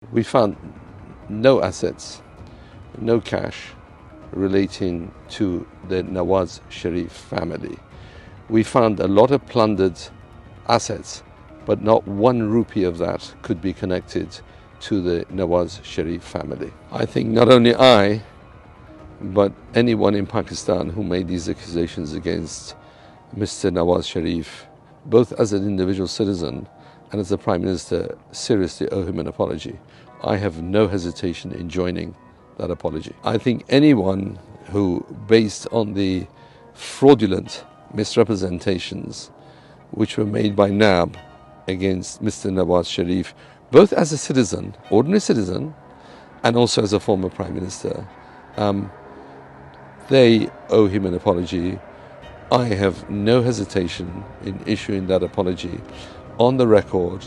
We found no assets, no cash relating to the Nawaz Sharif family. We found a lot of plundered assets, but not 1 rupee of that could be connected to the Nawaz Sharif family. I think not only I, but anyone in Pakistan who made these accusations against Mr. Nawaz Sharif, both as an individual citizen and as the Prime Minister, seriously owe him an apology. I have no hesitation in joining that apology. I think anyone who, based on the fraudulent misrepresentations which were made by NAB against Mr. Nawaz Sharif, both as a citizen, ordinary citizen, and also as a former Prime Minister, they owe him an apology. I have no hesitation in issuing that apology on the record,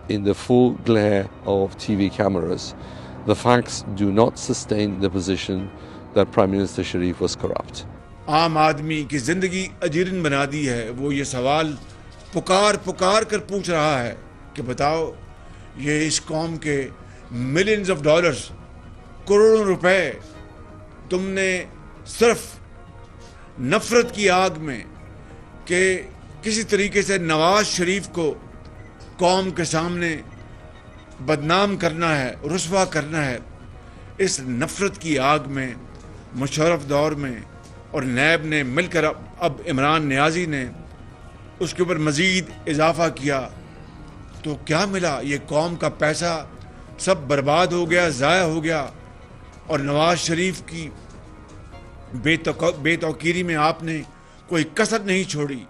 in the full glare of TV cameras. The facts do not sustain the position that Prime Minister Sharif was corrupt. عام آدمی کی زندگی اجیرن بنا دی ہے. وہ یہ سوال پکار کر پوچھ رہا ہے کہ بتاؤ یہ اس قوم کے ملینز آف ڈالرز، کروڑوں روپے تم نے صرف نفرت کی آگ میں کہ کسی طریقے سے نواز شریف کو قوم کے سامنے بدنام کرنا ہے، رسوا کرنا ہے، اس نفرت کی آگ میں مشرف دور میں اور نیب نے مل کر اب عمران نیازی نے اس کے اوپر مزید اضافہ کیا تو کیا ملا؟ یہ قوم کا پیسہ سب برباد ہو گیا، ضائع ہو گیا. اور نواز شریف کی بے توقیری میں آپ نے کوئی کسر نہیں چھوڑی.